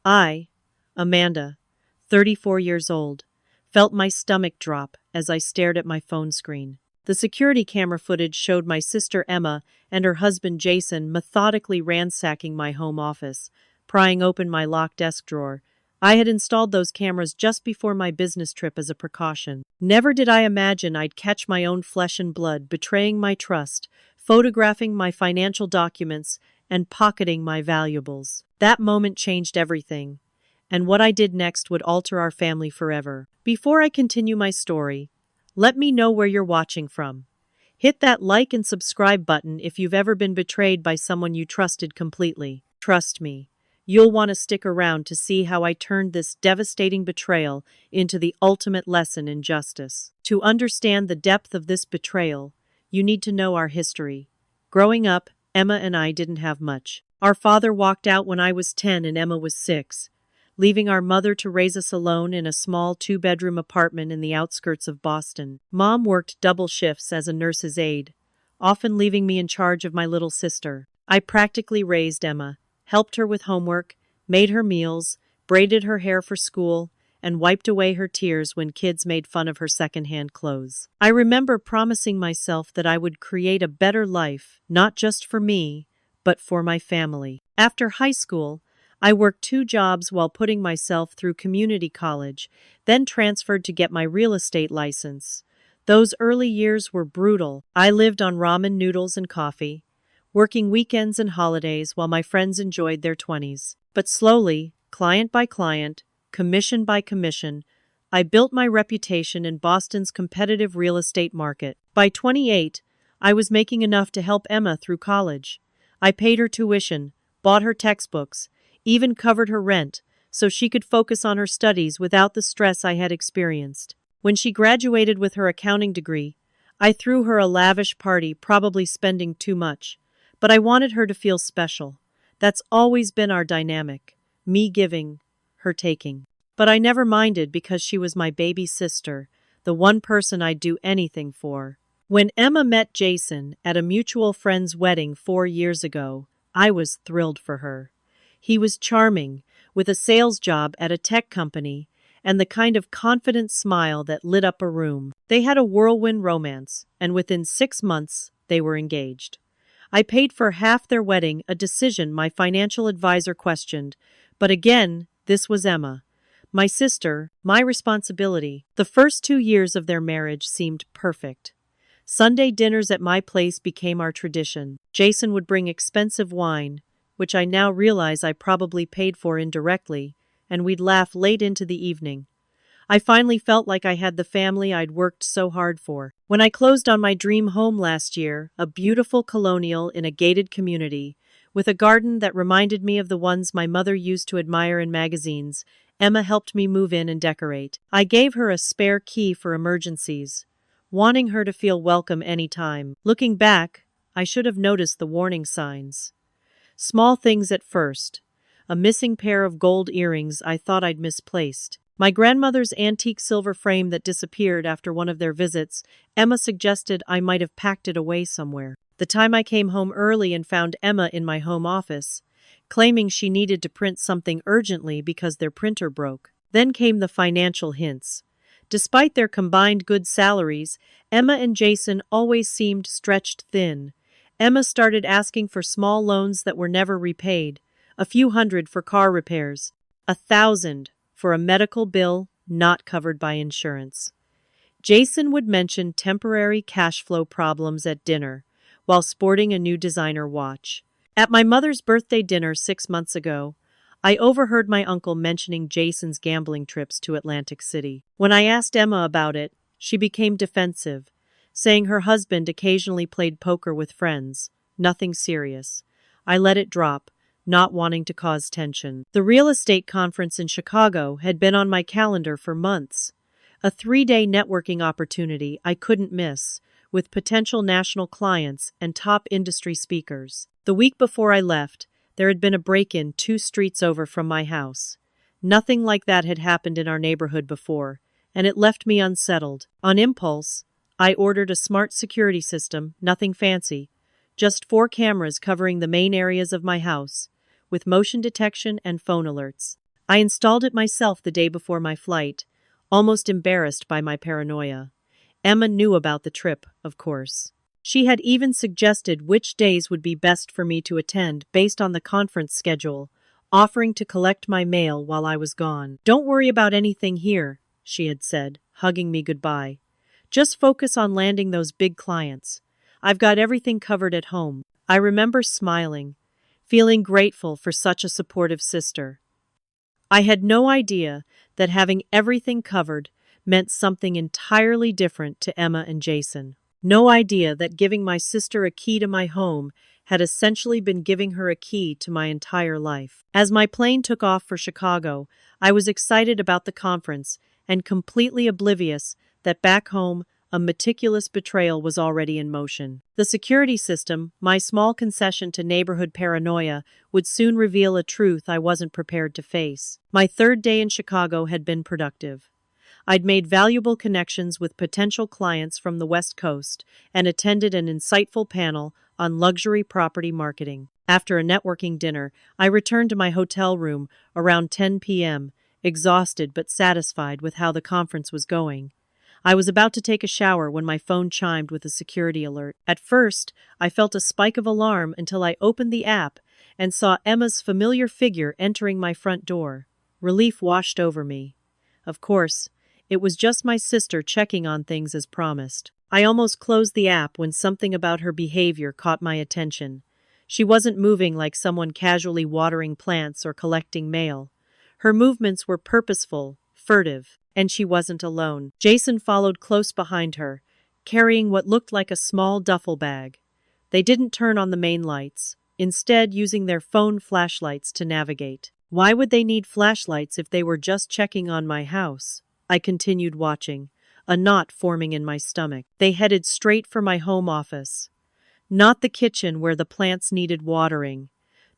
I, Amanda, 34 years old, felt my stomach drop as I stared at my phone screen. The security camera footage showed my sister Emma and her husband Jason methodically ransacking my home office, prying open my locked desk drawer. I had installed those cameras just before my business trip as a precaution. Never did I imagine I'd catch my own flesh and blood betraying my trust, photographing my financial documents, and pocketing my valuables. That moment changed everything, and what I did next would alter our family forever. Before I continue my story, let me know where you're watching from. Hit that like and subscribe button if you've ever been betrayed by someone you trusted completely. Trust me, you'll want to stick around to see how I turned this devastating betrayal into the ultimate lesson in justice. To understand the depth of this betrayal, you need to know our history. Growing up, Emma and I didn't have much. Our father walked out when I was 10 and Emma was 6, leaving our mother to raise us alone in a small 2-bedroom apartment in the outskirts of Boston. Mom worked double shifts as a nurse's aide, often leaving me in charge of my little sister. I practically raised Emma, helped her with homework, made her meals, braided her hair for school, and wiped away her tears when kids made fun of her secondhand clothes. I remember promising myself that I would create a better life, not just for me, but for my family. After high school, I worked 2 jobs while putting myself through community college, then transferred to get my real estate license. Those early years were brutal. I lived on ramen noodles and coffee, working weekends and holidays while my friends enjoyed their 20s. But slowly, client by client, commission by commission, I built my reputation in Boston's competitive real estate market. By 28, I was making enough to help Emma through college. I paid her tuition, bought her textbooks, even covered her rent, so she could focus on her studies without the stress I had experienced. When she graduated with her accounting degree, I threw her a lavish party, probably spending too much. But I wanted her to feel special. That's always been our dynamic, me giving, her taking. But I never minded because she was my baby sister, the one person I'd do anything for. When Emma met Jason at a mutual friend's wedding 4 years ago, I was thrilled for her. He was charming, with a sales job at a tech company, and the kind of confident smile that lit up a room. They had a whirlwind romance, and within 6 months, they were engaged. I paid for half their wedding, a decision my financial advisor questioned, but again, this was Emma, my sister, my responsibility. The first 2 years of their marriage seemed perfect. Sunday dinners at my place became our tradition. Jason would bring expensive wine, which I now realize I probably paid for indirectly, and we'd laugh late into the evening. I finally felt like I had the family I'd worked so hard for. When I closed on my dream home last year, a beautiful colonial in a gated community, with a garden that reminded me of the ones my mother used to admire in magazines, Emma helped me move in and decorate. I gave her a spare key for emergencies, wanting her to feel welcome anytime. Looking back, I should have noticed the warning signs. Small things at first. A missing pair of gold earrings I thought I'd misplaced. My grandmother's antique silver frame that disappeared after one of their visits. Emma suggested I might have packed it away somewhere. The time I came home early and found Emma in my home office, claiming she needed to print something urgently because their printer broke. Then came the financial hints. Despite their combined good salaries, Emma and Jason always seemed stretched thin. Emma started asking for small loans that were never repaid, a few hundred for car repairs, 1,000 for a medical bill not covered by insurance. Jason would mention temporary cash flow problems at dinner, while sporting a new designer watch. At my mother's birthday dinner 6 months ago, I overheard my uncle mentioning Jason's gambling trips to Atlantic City. When I asked Emma about it, she became defensive, saying her husband occasionally played poker with friends, nothing serious. I let it drop, not wanting to cause tension. The real estate conference in Chicago had been on my calendar for months, a 3-day networking opportunity I couldn't miss, with potential national clients and top industry speakers. The week before I left, there had been a break-in 2 streets over from my house. Nothing like that had happened in our neighborhood before, and it left me unsettled. On impulse, I ordered a smart security system, nothing fancy, just 4 cameras covering the main areas of my house, with motion detection and phone alerts. I installed it myself the day before my flight, almost embarrassed by my paranoia. Emma knew about the trip, of course. She had even suggested which days would be best for me to attend based on the conference schedule, offering to collect my mail while I was gone. "Don't worry about anything here," she had said, hugging me goodbye. "Just focus on landing those big clients. I've got everything covered at home." I remember smiling, feeling grateful for such a supportive sister. I had no idea that having everything covered meant something entirely different to Emma and Jason. No idea that giving my sister a key to my home had essentially been giving her a key to my entire life. As my plane took off for Chicago, I was excited about the conference and completely oblivious that back home, a meticulous betrayal was already in motion. The security system, my small concession to neighborhood paranoia, would soon reveal a truth I wasn't prepared to face. My third day in Chicago had been productive. I'd made valuable connections with potential clients from the West Coast and attended an insightful panel on luxury property marketing. After a networking dinner, I returned to my hotel room around 10 p.m., exhausted but satisfied with how the conference was going. I was about to take a shower when my phone chimed with a security alert. At first, I felt a spike of alarm until I opened the app and saw Emma's familiar figure entering my front door. Relief washed over me. Of course, it was just my sister checking on things as promised. I almost closed the app when something about her behavior caught my attention. She wasn't moving like someone casually watering plants or collecting mail. Her movements were purposeful, furtive, and she wasn't alone. Jason followed close behind her, carrying what looked like a small duffel bag. They didn't turn on the main lights, instead using their phone flashlights to navigate. Why would they need flashlights if they were just checking on my house? I continued watching, a knot forming in my stomach. They headed straight for my home office. Not the kitchen where the plants needed watering.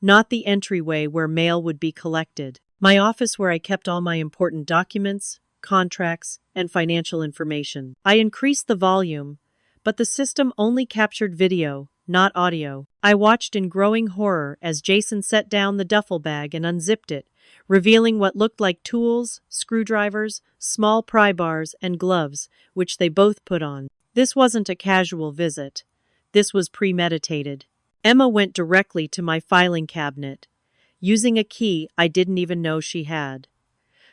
Not the entryway where mail would be collected. My office where I kept all my important documents, contracts, and financial information. I increased the volume, but the system only captured video, not audio. I watched in growing horror as Jason set down the duffel bag and unzipped it, revealing what looked like tools, screwdrivers, small pry bars, and gloves, which they both put on. This wasn't a casual visit. This was premeditated. Emma went directly to my filing cabinet, using a key I didn't even know she had.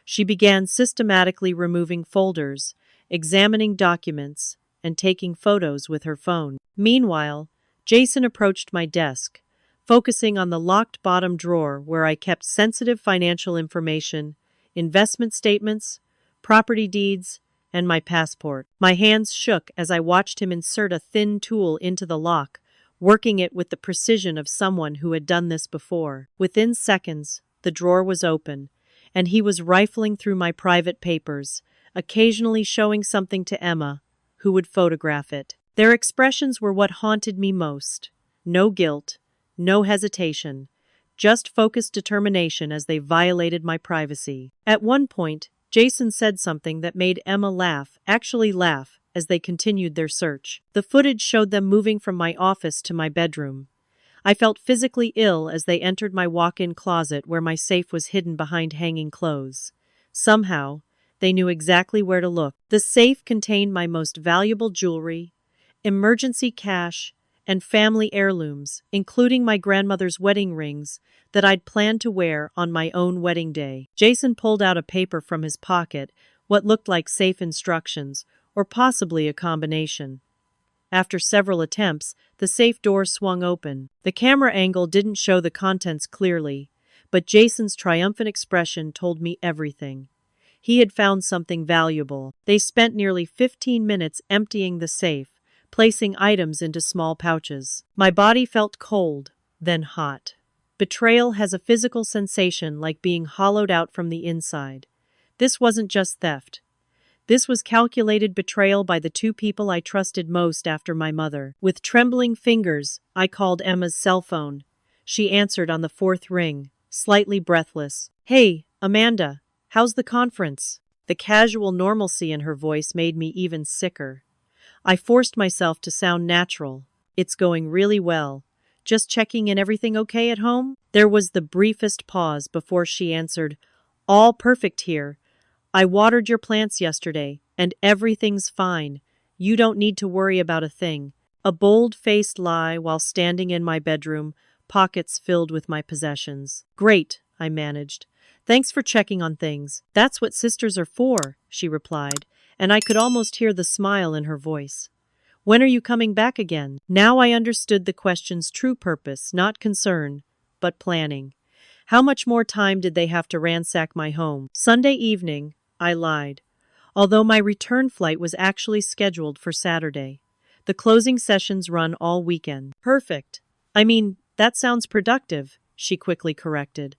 She began systematically removing folders, examining documents, and taking photos with her phone. Meanwhile, Jason approached my desk, focusing on the locked bottom drawer where I kept sensitive financial information, investment statements, property deeds, and my passport. My hands shook as I watched him insert a thin tool into the lock, working it with the precision of someone who had done this before. Within seconds, the drawer was open, and he was rifling through my private papers, occasionally showing something to Emma, who would photograph it. Their expressions were what haunted me most. No guilt, no hesitation, just focused determination as they violated my privacy. At one point, Jason said something that made Emma laugh, as they continued their search. The footage showed them moving from my office to my bedroom. I felt physically ill as they entered my walk-in closet where my safe was hidden behind hanging clothes. Somehow, they knew exactly where to look. The safe contained my most valuable jewelry, emergency cash, and family heirlooms, including my grandmother's wedding rings that I'd planned to wear on my own wedding day. Jason pulled out a paper from his pocket, what looked like safe instructions, or possibly a combination. After several attempts, the safe door swung open. The camera angle didn't show the contents clearly, but Jason's triumphant expression told me everything. He had found something valuable. They spent nearly 15 minutes emptying the safe, placing items into small pouches. My body felt cold, then hot. Betrayal has a physical sensation like being hollowed out from the inside. This wasn't just theft. This was calculated betrayal by the two people I trusted most after my mother. With trembling fingers, I called Emma's cell phone. She answered on the fourth ring, slightly breathless. "Hey, Amanda, how's the conference?" The casual normalcy in her voice made me even sicker. I forced myself to sound natural. "It's going really well. Just checking in, everything okay at home?" There was the briefest pause before she answered, All perfect here. I watered your plants yesterday, and everything's fine. You don't need to worry about a thing. A bold-faced lie while standing in my bedroom, pockets filled with my possessions. Great, I managed. Thanks for checking on things. That's what sisters are for, she replied, and I could almost hear the smile in her voice. When are you coming back again? Now I understood the question's true purpose, not concern, but planning. How much more time did they have to ransack my home? Sunday evening, I lied. Although my return flight was actually scheduled for Saturday. The closing sessions run all weekend. Perfect. I mean, that sounds productive, she quickly corrected.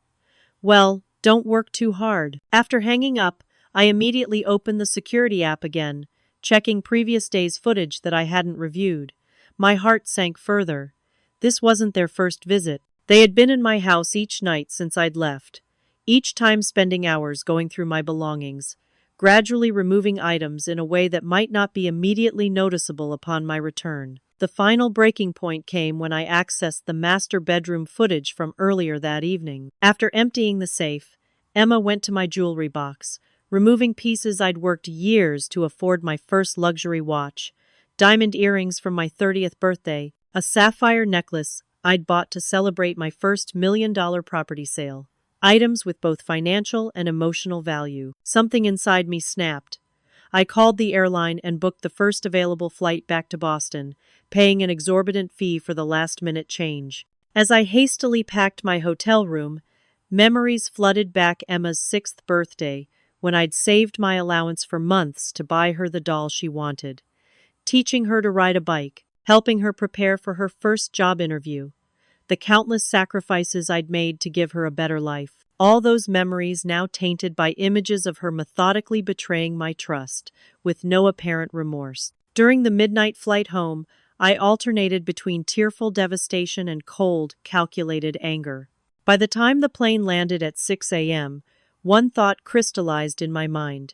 Well, don't work too hard. After hanging up, I immediately opened the security app again, checking previous days' footage that I hadn't reviewed. My heart sank further. This wasn't their first visit. They had been in my house each night since I'd left, each time spending hours going through my belongings, gradually removing items in a way that might not be immediately noticeable upon my return. The final breaking point came when I accessed the master bedroom footage from earlier that evening. After emptying the safe, Emma went to my jewelry box, removing pieces I'd worked years to afford my first luxury watch, diamond earrings from my 30th birthday, a sapphire necklace I'd bought to celebrate my first $1 million property sale. Items with both financial and emotional value. Something inside me snapped. I called the airline and booked the first available flight back to Boston, paying an exorbitant fee for the last-minute change. As I hastily packed my hotel room, memories flooded back Emma's 6th birthday, when I'd saved my allowance for months to buy her the doll she wanted. Teaching her to ride a bike, helping her prepare for her first job interview, the countless sacrifices I'd made to give her a better life. All those memories now tainted by images of her methodically betraying my trust, with no apparent remorse. During the midnight flight home, I alternated between tearful devastation and cold, calculated anger. By the time the plane landed at 6 a.m., one thought crystallized in my mind.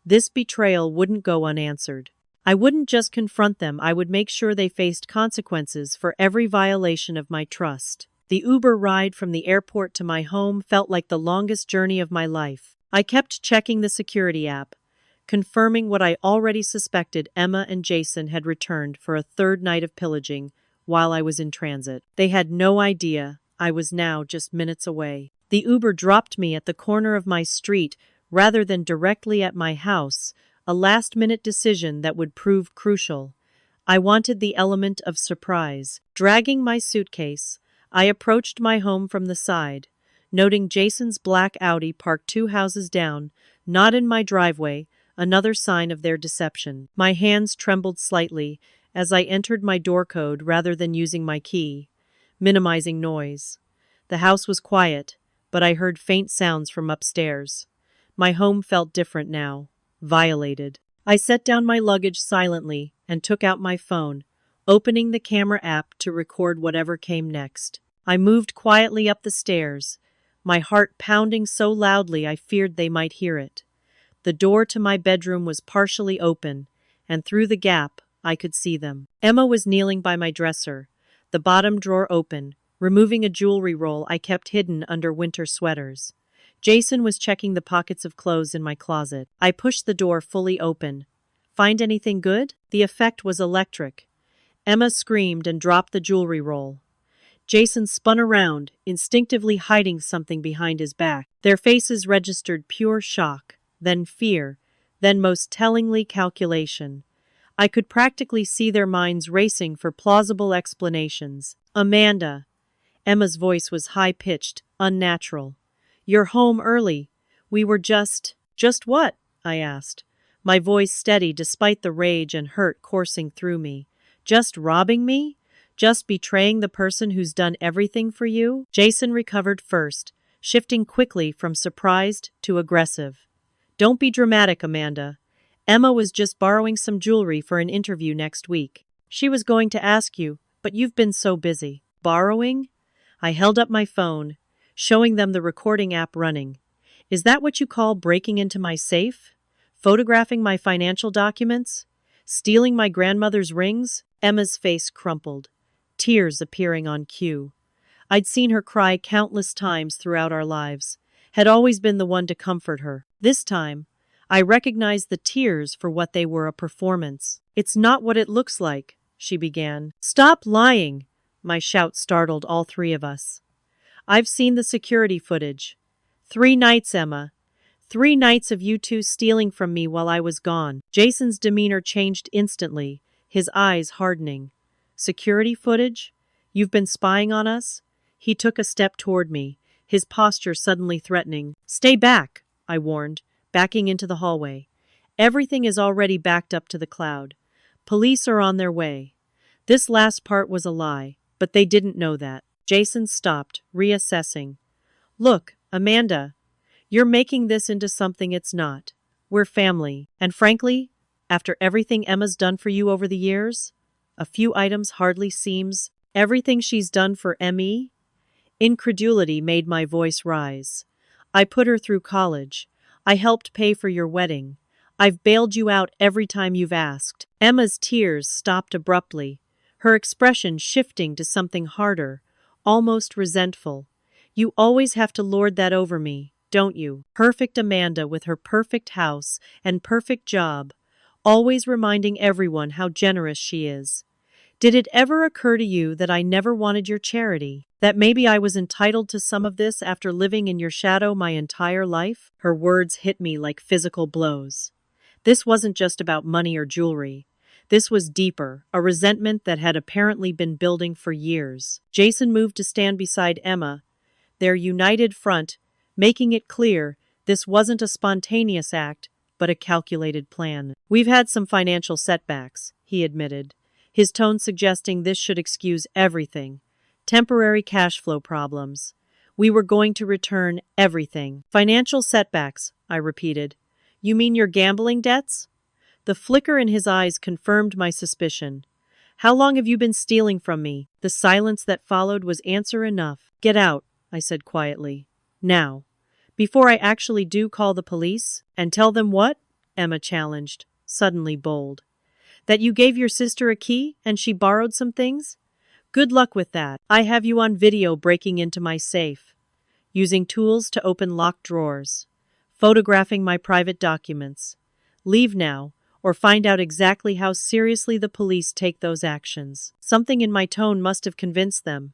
This betrayal wouldn't go unanswered. I wouldn't just confront them, I would make sure they faced consequences for every violation of my trust. The Uber ride from the airport to my home felt like the longest journey of my life. I kept checking the security app, confirming what I already suspected: Emma and Jason had returned for a third night of pillaging while I was in transit. They had no idea I was now just minutes away. The Uber dropped me at the corner of my street rather than directly at my house, a last-minute decision that would prove crucial. I wanted the element of surprise. Dragging my suitcase, I approached my home from the side, noting Jason's black Audi parked 2 houses down, not in my driveway, another sign of their deception. My hands trembled slightly as I entered my door code rather than using my key, minimizing noise. The house was quiet, but I heard faint sounds from upstairs. My home felt different now. Violated. I set down my luggage silently and took out my phone, opening the camera app to record whatever came next. I moved quietly up the stairs, my heart pounding so loudly I feared they might hear it. The door to my bedroom was partially open, and through the gap I could see them. Emma was kneeling by my dresser, the bottom drawer open, removing a jewelry roll I kept hidden under winter sweaters. Jason was checking the pockets of clothes in my closet. I pushed the door fully open. Find anything good? The effect was electric. Emma screamed and dropped the jewelry roll. Jason spun around, instinctively hiding something behind his back. Their faces registered pure shock, then fear, then most tellingly calculation. I could practically see their minds racing for plausible explanations. Amanda. Emma's voice was high-pitched, unnatural. You're home early. We were just what? I asked, my voice steady despite the rage and hurt coursing through me. Just robbing me? Just betraying the person who's done everything for you? Jason recovered first, shifting quickly from surprised to aggressive. Don't be dramatic, Amanda. Emma was just borrowing some jewelry for an interview next week. She was going to ask you, but you've been so busy. Borrowing? I held up my phone, showing them the recording app running. Is that what you call breaking into my safe? Photographing my financial documents? Stealing my grandmother's rings? Emma's face crumpled, tears appearing on cue. I'd seen her cry countless times throughout our lives, had always been the one to comfort her. This time, I recognized the tears for what they were, a performance. "It's not what it looks like," she began. "Stop lying!" My shout startled all three of us. "I've seen the security footage. 3 nights, Emma. 3 nights of you two stealing from me while I was gone." Jason's demeanor changed instantly, his eyes hardening. "Security footage? You've been spying on us?" He took a step toward me, his posture suddenly threatening. "Stay back," I warned, backing into the hallway. "Everything is already backed up to the cloud. Police are on their way." This last part was a lie, but they didn't know that. Jason stopped, reassessing. "Look, Amanda, you're making this into something it's not. We're family. And frankly, after everything Emma's done for you over the years, a few items hardly seems everything she's done for Emmy." Incredulity made my voice rise. "I put her through college. I helped pay for your wedding. I've bailed you out every time you've asked." Emma's tears stopped abruptly, her expression shifting to something harder, almost resentful. "You always have to lord that over me, don't you? Perfect Amanda with her perfect house and perfect job, always reminding everyone how generous she is. Did it ever occur to you that I never wanted your charity? That maybe I was entitled to some of this after living in your shadow my entire life?" Her words hit me like physical blows. This wasn't just about money or jewelry. This was deeper, a resentment that had apparently been building for years. Jason moved to stand beside Emma, their united front, making it clear this wasn't a spontaneous act, but a calculated plan. "We've had some financial setbacks," he admitted, his tone suggesting this should excuse everything. "Temporary cash flow problems. We were going to return everything." "Financial setbacks," I repeated. "You mean your gambling debts?" The flicker in his eyes confirmed my suspicion. "How long have you been stealing from me?" The silence that followed was answer enough. "Get out," I said quietly. "Now. Before I actually do call the police." "And tell them what?" Emma challenged, suddenly bold. "That you gave your sister a key and she borrowed some things? Good luck with that. I have you on video breaking into my safe, using tools to open locked drawers, photographing my private documents. Leave now, or find out exactly how seriously the police take those actions." Something in my tone must have convinced them.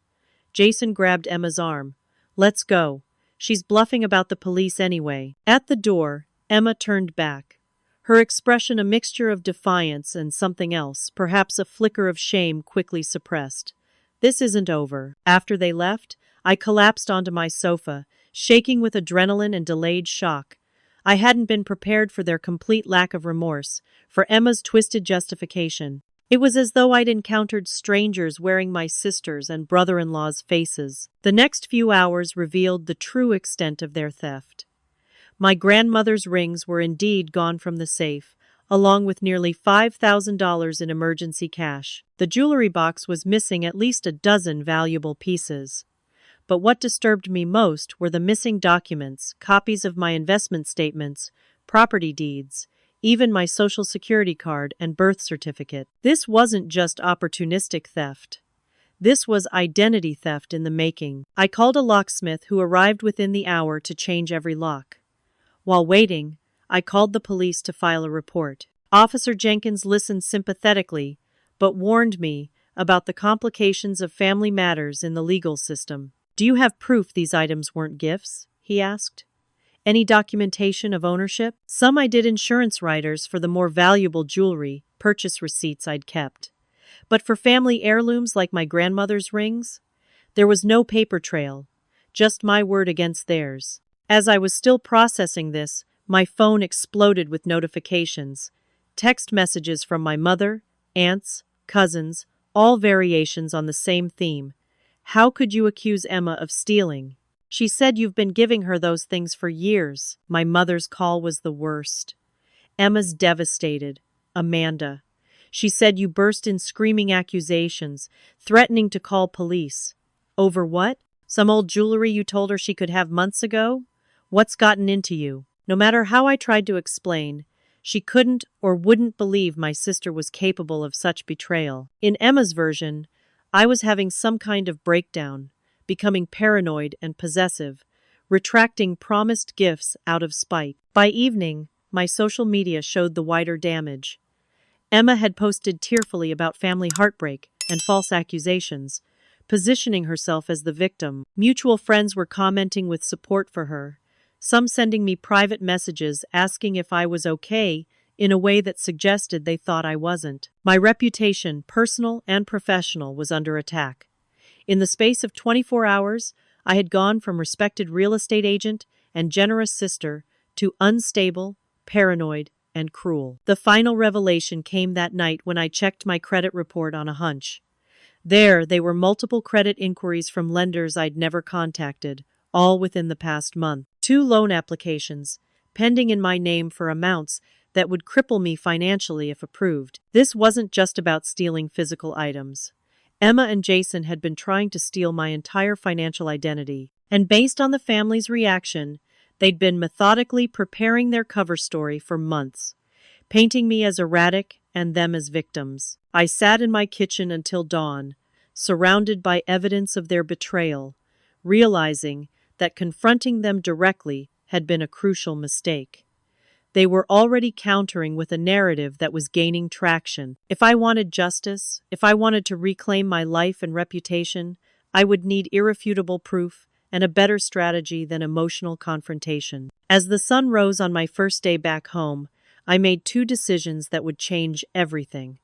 Jason grabbed Emma's arm. "Let's go. She's bluffing about the police anyway." At the door, Emma turned back, her expression a mixture of defiance and something else, perhaps a flicker of shame quickly suppressed. "This isn't over." After they left, I collapsed onto my sofa, shaking with adrenaline and delayed shock. I hadn't been prepared for their complete lack of remorse, for Emma's twisted justification. It was as though I'd encountered strangers wearing my sister's and brother-in-law's faces. The next few hours revealed the true extent of their theft. My grandmother's rings were indeed gone from the safe, along with nearly $5,000 in emergency cash. The jewelry box was missing at least a dozen valuable pieces. But what disturbed me most were the missing documents, copies of my investment statements, property deeds, even my social security card and birth certificate. This wasn't just opportunistic theft. This was identity theft in the making. I called a locksmith who arrived within the hour to change every lock. While waiting, I called the police to file a report. Officer Jenkins listened sympathetically, but warned me about the complications of family matters in the legal system. "Do you have proof these items weren't gifts?" he asked. "Any documentation of ownership?" Some I did insurance riders for the more valuable jewelry, purchase receipts I'd kept. But for family heirlooms like my grandmother's rings, there was no paper trail, just my word against theirs. As I was still processing this, my phone exploded with notifications. Text messages from my mother, aunts, cousins, all variations on the same theme. "How could you accuse Emma of stealing? She said you've been giving her those things for years." My mother's call was the worst. "Emma's devastated. Amanda. She said you burst in screaming accusations, threatening to call police." "Over what? Some old jewelry you told her she could have months ago? What's gotten into you?" No matter how I tried to explain, she couldn't or wouldn't believe my sister was capable of such betrayal. In Emma's version, I was having some kind of breakdown, becoming paranoid and possessive, retracting promised gifts out of spite. By evening, my social media showed the wider damage. Emma had posted tearfully about family heartbreak and false accusations, positioning herself as the victim. Mutual friends were commenting with support for her, some sending me private messages asking if I was okay in a way that suggested they thought I wasn't. My reputation, personal and professional, was under attack. In the space of 24 hours, I had gone from respected real estate agent and generous sister to unstable, paranoid, and cruel. The final revelation came that night when I checked my credit report on a hunch. There, they were multiple credit inquiries from lenders I'd never contacted, all within the past month. 2 loan applications, pending in my name for amounts that would cripple me financially if approved. This wasn't just about stealing physical items. Emma and Jason had been trying to steal my entire financial identity, and based on the family's reaction, they'd been methodically preparing their cover story for months, painting me as erratic and them as victims. I sat in my kitchen until dawn, surrounded by evidence of their betrayal, realizing that confronting them directly had been a crucial mistake. They were already countering with a narrative that was gaining traction. If I wanted justice, if I wanted to reclaim my life and reputation, I would need irrefutable proof and a better strategy than emotional confrontation. As the sun rose on my first day back home, I made 2 decisions that would change everything.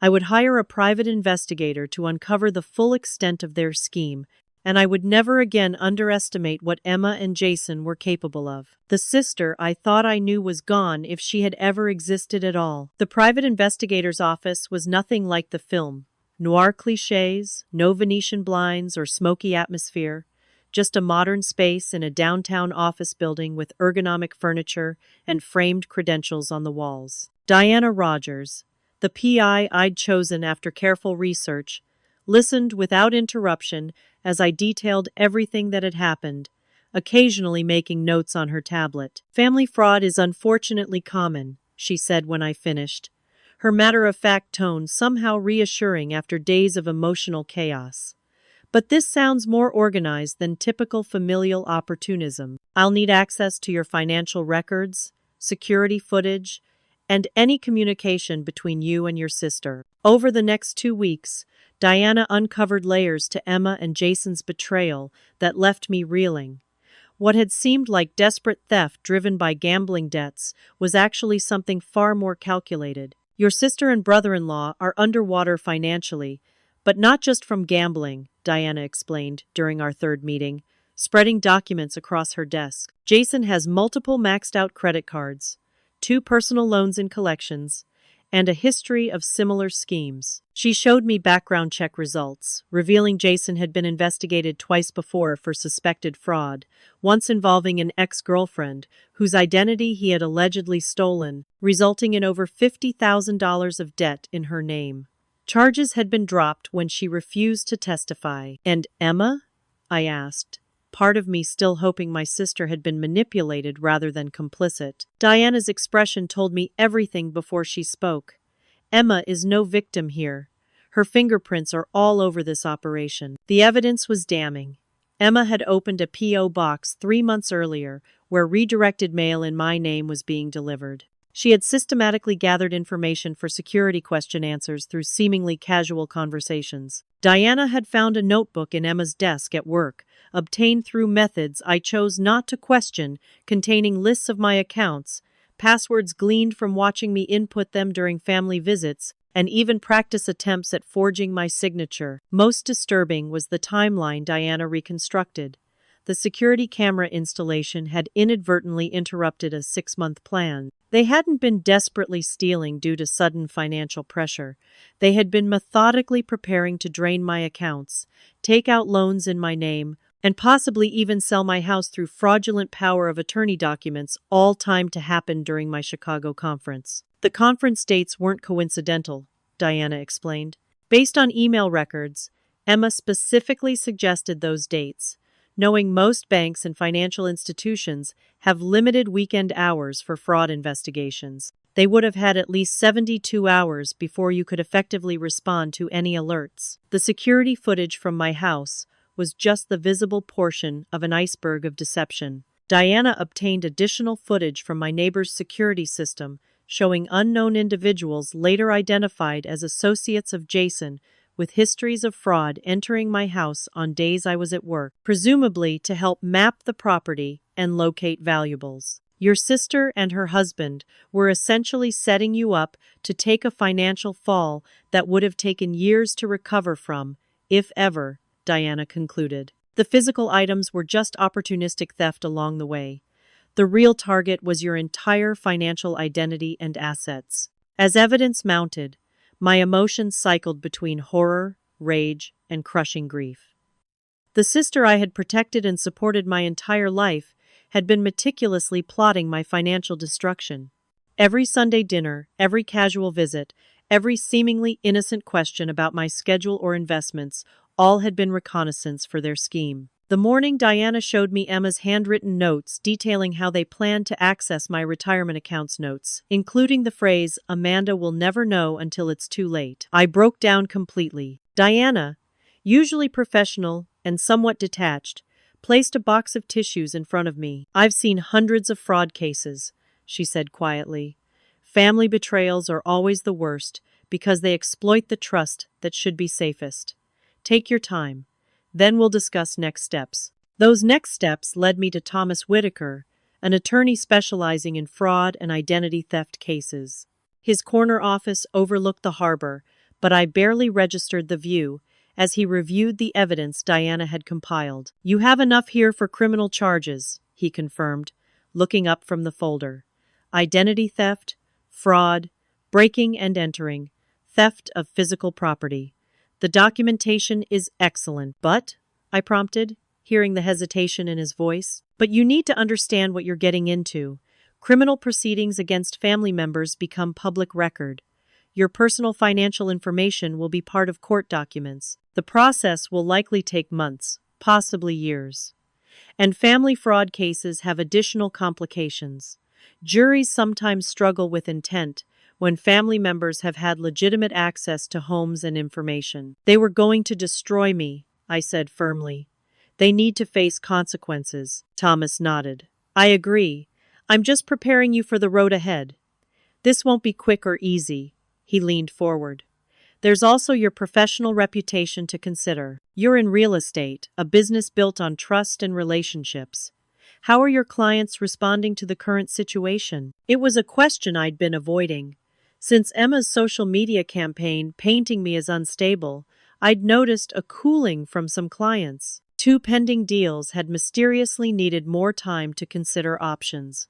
I would hire a private investigator to uncover the full extent of their scheme, and I would never again underestimate what Emma and Jason were capable of. The sister I thought I knew was gone if she had ever existed at all. The private investigator's office was nothing like the film. Noir cliches, no Venetian blinds or smoky atmosphere, just a modern space in a downtown office building with ergonomic furniture and framed credentials on the walls. Diana Rogers, the PI I'd chosen after careful research, listened without interruption as I detailed everything that had happened, occasionally making notes on her tablet. "Family fraud is unfortunately common," she said when I finished, her matter-of-fact tone somehow reassuring after days of emotional chaos. "But this sounds more organized than typical familial opportunism. I'll need access to your financial records, security footage, and any communication between you and your sister." Over the next 2 weeks, Diana uncovered layers to Emma and Jason's betrayal that left me reeling. What had seemed like desperate theft driven by gambling debts was actually something far more calculated. "Your sister and brother-in-law are underwater financially, but not just from gambling," Diana explained during our 3rd meeting, spreading documents across her desk. "Jason has multiple maxed-out credit cards, 2 personal loans in collections, and a history of similar schemes." She showed me background check results, revealing Jason had been investigated twice before for suspected fraud, once involving an ex-girlfriend whose identity he had allegedly stolen, resulting in over $50,000 of debt in her name. Charges had been dropped when she refused to testify. "And Emma?" I asked, part of me still hoping my sister had been manipulated rather than complicit. Diana's expression told me everything before she spoke. "Emma is no victim here. Her fingerprints are all over this operation." The evidence was damning. Emma had opened a P.O. box 3 months earlier, where redirected mail in my name was being delivered. She had systematically gathered information for security question answers through seemingly casual conversations. Diana had found a notebook in Emma's desk at work, obtained through methods I chose not to question, containing lists of my accounts, passwords gleaned from watching me input them during family visits, and even practice attempts at forging my signature. Most disturbing was the timeline Diana reconstructed. The security camera installation had inadvertently interrupted a 6-month plan. They hadn't been desperately stealing due to sudden financial pressure. They had been methodically preparing to drain my accounts, take out loans in my name, and possibly even sell my house through fraudulent power of attorney documents, all timed to happen during my Chicago conference. The conference dates weren't coincidental, Diana explained. Based on email records, Emma specifically suggested those dates, knowing most banks and financial institutions have limited weekend hours for fraud investigations. They would have had at least 72 hours before you could effectively respond to any alerts. The security footage from my house, was just the visible portion of an iceberg of deception. Diana obtained additional footage from my neighbor's security system, showing unknown individuals later identified as associates of Jason with histories of fraud entering my house on days I was at work, presumably to help map the property and locate valuables. Your sister and her husband were essentially setting you up to take a financial fall that would have taken years to recover from, if ever, Diana concluded. The physical items were just opportunistic theft along the way. The real target was your entire financial identity and assets. As evidence mounted, my emotions cycled between horror, rage, and crushing grief. The sister I had protected and supported my entire life had been meticulously plotting my financial destruction. Every Sunday dinner, every casual visit, every seemingly innocent question about my schedule or investments, all had been reconnaissance for their scheme. The morning Diana showed me Emma's handwritten notes detailing how they planned to access my retirement accounts notes, including the phrase, "Amanda will never know until it's too late," I broke down completely. Diana, usually professional and somewhat detached, placed a box of tissues in front of me. "I've seen hundreds of fraud cases," she said quietly. "Family betrayals are always the worst because they exploit the trust that should be safest. Take your time. Then we'll discuss next steps." Those next steps led me to Thomas Whitaker, an attorney specializing in fraud and identity theft cases. His corner office overlooked the harbor, but I barely registered the view as he reviewed the evidence Diana had compiled. "You have enough here for criminal charges," he confirmed, looking up from the folder. "Identity theft, fraud, breaking and entering, theft of physical property. The documentation is excellent, but," I prompted, hearing the hesitation in his voice, "but you need to understand what you're getting into. Criminal proceedings against family members become public record. Your personal financial information will be part of court documents. The process will likely take months, possibly years. And family fraud cases have additional complications. Juries sometimes struggle with intent when family members have had legitimate access to homes and information." "They were going to destroy me," I said firmly. "They need to face consequences." Thomas nodded. "I agree. I'm just preparing you for the road ahead. This won't be quick or easy." He leaned forward. "There's also your professional reputation to consider. You're in real estate, a business built on trust and relationships. How are your clients responding to the current situation?" It was a question I'd been avoiding. Since Emma's social media campaign painting me as unstable, I'd noticed a cooling from some clients. 2 pending deals had mysteriously needed more time to consider options.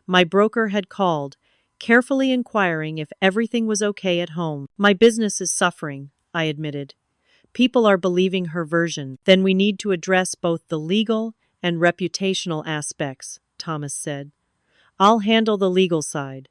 My broker had called, carefully inquiring if everything was okay at home. "My business is suffering," I admitted. "People are believing her version." "Then we need to address both the legal and reputational aspects," Thomas said. "I'll handle the legal side.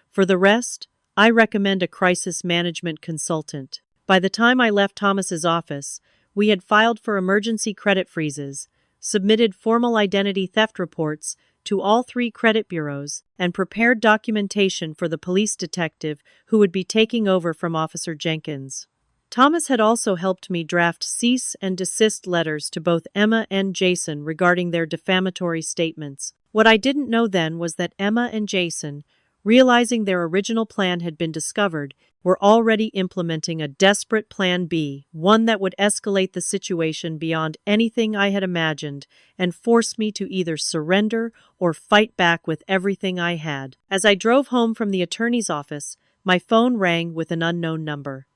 For the rest, I recommend a crisis management consultant." By the time I left Thomas's office, we had filed for emergency credit freezes, submitted formal identity theft reports to all 3 credit bureaus, and prepared documentation for the police detective who would be taking over from Officer Jenkins. Thomas had also helped me draft cease and desist letters to both Emma and Jason regarding their defamatory statements. What I didn't know then was that Emma and Jason, realizing their original plan had been discovered, were already implementing a desperate Plan B, one that would escalate the situation beyond anything I had imagined and force me to either surrender or fight back with everything I had. As I drove home from the attorney's office, my phone rang with an unknown number.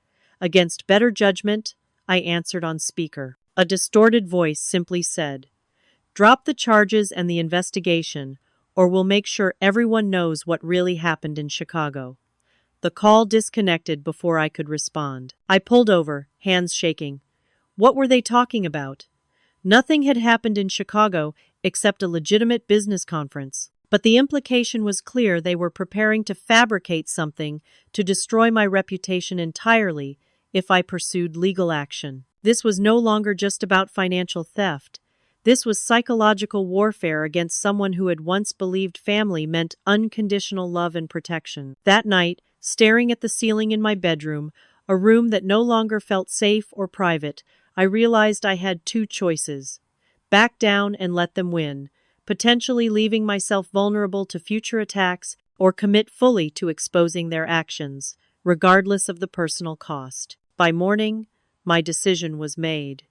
Against better judgment, I answered on speaker. A distorted voice simply said, "Drop the charges and the investigation, or we'll make sure everyone knows what really happened in Chicago." The call disconnected before I could respond. I pulled over, hands shaking. What were they talking about? Nothing had happened in Chicago except a legitimate business conference. But the implication was clear: they were preparing to fabricate something to destroy my reputation entirely if I pursued legal action. This was no longer just about financial theft. This was psychological warfare against someone who had once believed family meant unconditional love and protection. That night, staring at the ceiling in my bedroom, a room that no longer felt safe or private, I realized I had two choices: back down and let them win, potentially leaving myself vulnerable to future attacks, or commit fully to exposing their actions, regardless of the personal cost. By morning, my decision was made.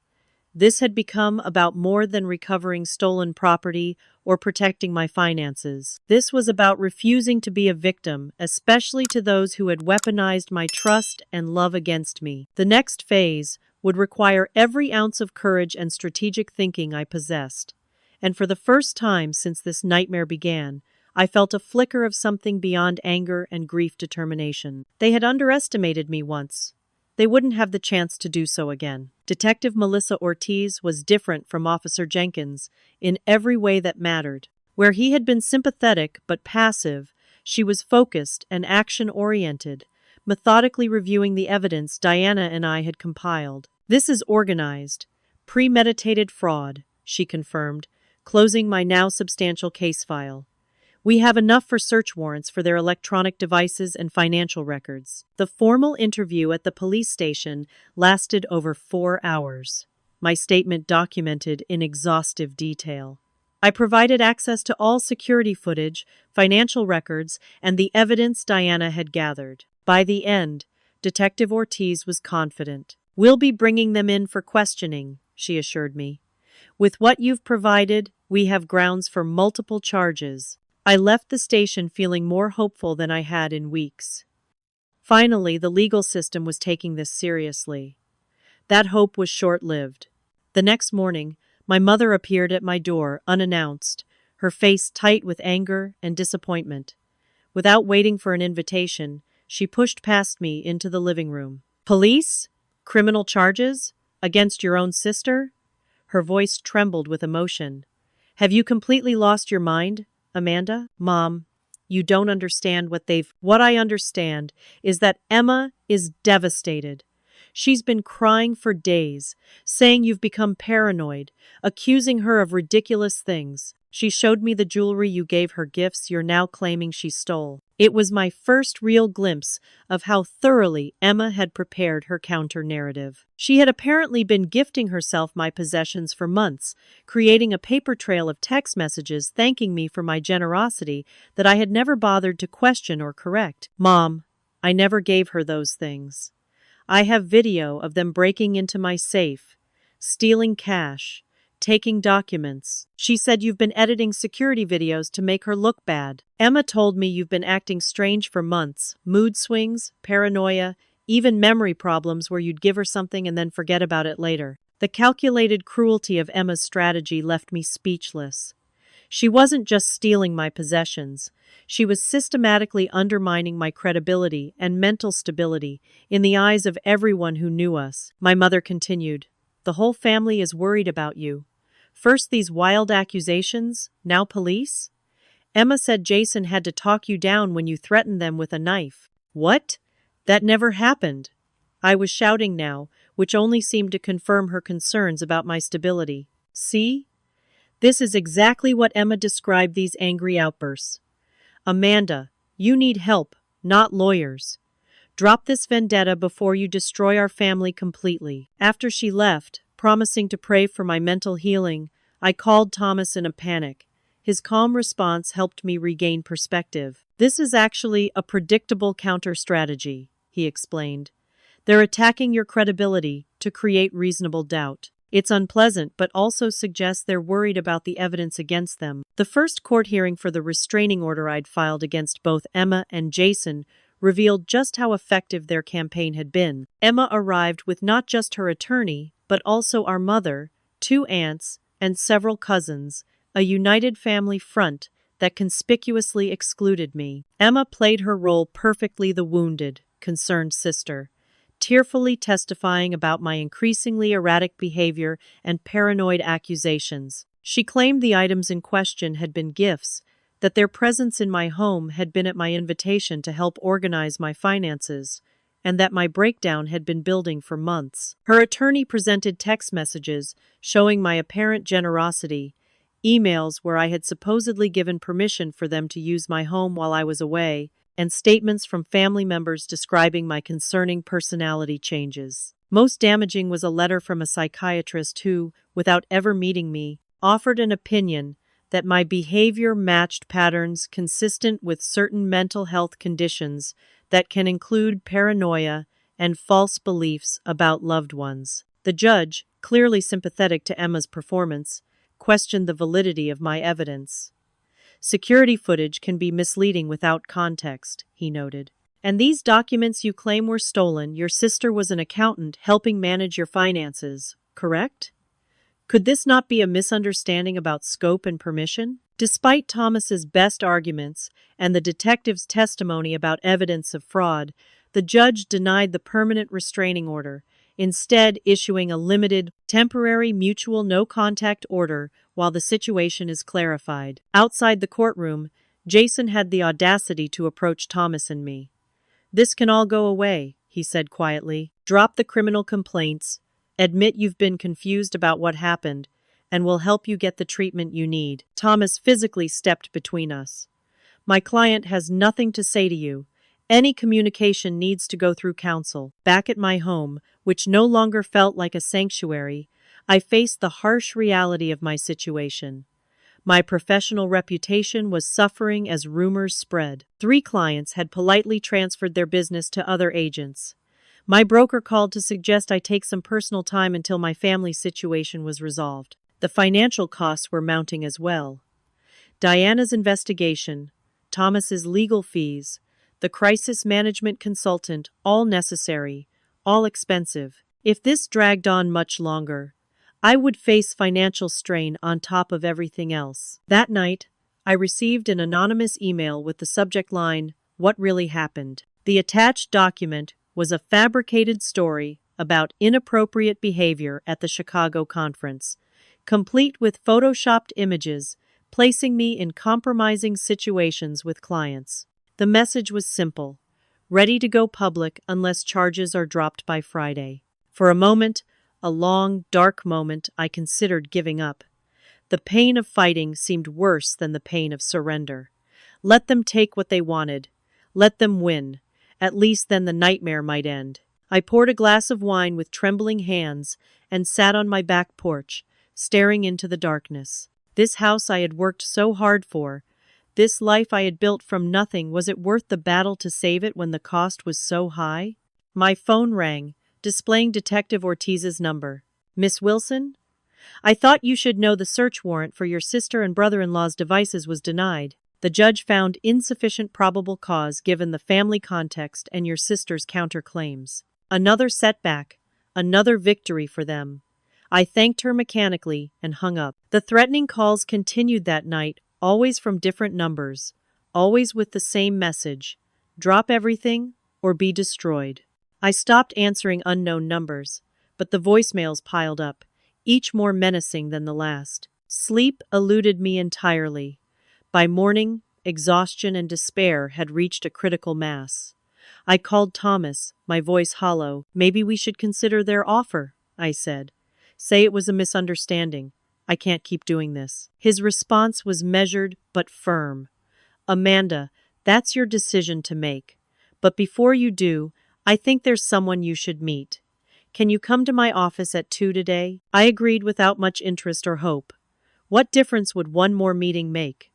This had become about more than recovering stolen property or protecting my finances. This was about refusing to be a victim, especially to those who had weaponized my trust and love against me. The next phase would require every ounce of courage and strategic thinking I possessed. And for the first time since this nightmare began, I felt a flicker of something beyond anger and grief: determination. They had underestimated me once. They wouldn't have the chance to do so again. Detective Melissa Ortiz was different from Officer Jenkins in every way that mattered. Where he had been sympathetic but passive, she was focused and action-oriented, methodically reviewing the evidence Diana and I had compiled. "This is organized, premeditated fraud," she confirmed, closing my now substantial case file. "We have enough for search warrants for their electronic devices and financial records." The formal interview at the police station lasted over 4 hours. My statement documented in exhaustive detail. I provided access to all security footage, financial records, and the evidence Diana had gathered. By the end, Detective Ortiz was confident. "We'll be bringing them in for questioning," she assured me. "With what you've provided, we have grounds for multiple charges." I left the station feeling more hopeful than I had in weeks. Finally, the legal system was taking this seriously. That hope was short-lived. The next morning, my mother appeared at my door unannounced, her face tight with anger and disappointment. Without waiting for an invitation, she pushed past me into the living room. "Police? Criminal charges? Against your own sister?" Her voice trembled with emotion. "Have you completely lost your mind, Amanda?" "Mom, you don't understand what I understand is that Emma is devastated. She's been crying for days, saying you've become paranoid, accusing her of ridiculous things. She showed me the jewelry you gave her, gifts you're now claiming she stole." It was my first real glimpse of how thoroughly Emma had prepared her counter-narrative. She had apparently been gifting herself my possessions for months, creating a paper trail of text messages thanking me for my generosity that I had never bothered to question or correct. "Mom, I never gave her those things. I have video of them breaking into my safe, stealing cash, taking documents. She said you've been editing security videos to make her look bad. Emma told me you've been acting strange for months, mood swings, paranoia, even memory problems where you'd give her something and then forget about it later." The calculated cruelty of Emma's strategy left me speechless. She wasn't just stealing my possessions. She was systematically undermining my credibility and mental stability in the eyes of everyone who knew us. My mother continued, "The whole family is worried about you. First these wild accusations, now police? Emma said Jason had to talk you down when you threatened them with a knife." "What? That never happened." I was shouting now, which only seemed to confirm her concerns about my stability. "See? This is exactly what Emma described these angry outbursts. Amanda, you need help, not lawyers. Drop this vendetta before you destroy our family completely." After she left, promising to pray for my mental healing, I called Thomas in a panic. His calm response helped me regain perspective. "This is actually a predictable counter-strategy," he explained. "They're attacking your credibility to create reasonable doubt. It's unpleasant, but also suggests they're worried about the evidence against them." The first court hearing for the restraining order I'd filed against both Emma and Jason revealed just how effective their campaign had been. Emma arrived with not just her attorney, but also our mother, 2 aunts, and several cousins, a united family front that conspicuously excluded me. Emma played her role perfectly: the wounded, concerned sister, tearfully testifying about my increasingly erratic behavior and paranoid accusations. She claimed the items in question had been gifts, that their presence in my home had been at my invitation to help organize my finances, and that my breakdown had been building for months. Her attorney presented text messages showing my apparent generosity, emails where I had supposedly given permission for them to use my home while I was away, and statements from family members describing my concerning personality changes. Most damaging was a letter from a psychiatrist who, without ever meeting me, offered an opinion that my behavior matched patterns consistent with certain mental health conditions that can include paranoia and false beliefs about loved ones. The judge, clearly sympathetic to Emma's performance, questioned the validity of my evidence. Security footage can be misleading without context, he noted. And these documents you claim were stolen, your sister was an accountant helping manage your finances, correct? Could this not be a misunderstanding about scope and permission? Despite Thomas's best arguments and the detective's testimony about evidence of fraud, the judge denied the permanent restraining order, instead issuing a limited, temporary mutual no-contact order while the situation is clarified. Outside the courtroom, Jason had the audacity to approach Thomas and me. "This can all go away," he said quietly. "Drop the criminal complaints, admit you've been confused about what happened, and we'll help you get the treatment you need." Thomas physically stepped between us. "My client has nothing to say to you. Any communication needs to go through counsel." Back at my home, which no longer felt like a sanctuary, I faced the harsh reality of my situation. My professional reputation was suffering as rumors spread. 3 clients had politely transferred their business to other agents. My broker called to suggest I take some personal time until my family situation was resolved. The financial costs were mounting as well. Diana's investigation, Thomas's legal fees, the crisis management consultant, all necessary, all expensive. If this dragged on much longer, I would face financial strain on top of everything else. That night, I received an anonymous email with the subject line, "What really happened?" The attached document was a fabricated story about inappropriate behavior at the Chicago conference, complete with photoshopped images, placing me in compromising situations with clients. The message was simple: ready to go public unless charges are dropped by Friday. For a moment, a long, dark moment, I considered giving up. The pain of fighting seemed worse than the pain of surrender. Let them take what they wanted. Let them win. At least then the nightmare might end. I poured a glass of wine with trembling hands and sat on my back porch, staring into the darkness. This house I had worked so hard for, this life I had built from nothing, was it worth the battle to save it when the cost was so high? My phone rang, displaying Detective Ortiz's number. "Miss Wilson? I thought you should know the search warrant for your sister and brother-in-law's devices was denied. The judge found insufficient probable cause given the family context and your sister's counterclaims." Another setback, another victory for them. I thanked her mechanically and hung up. The threatening calls continued that night, always from different numbers, always with the same message: drop everything or be destroyed. I stopped answering unknown numbers, but the voicemails piled up, each more menacing than the last. Sleep eluded me entirely. By morning, exhaustion and despair had reached a critical mass. I called Thomas, my voice hollow. "Maybe we should consider their offer," I said. "Say it was a misunderstanding. I can't keep doing this." His response was measured but firm. "Amanda, that's your decision to make. But before you do, I think there's someone you should meet. Can you come to my office at 2 today?" I agreed without much interest or hope. What difference would one more meeting make?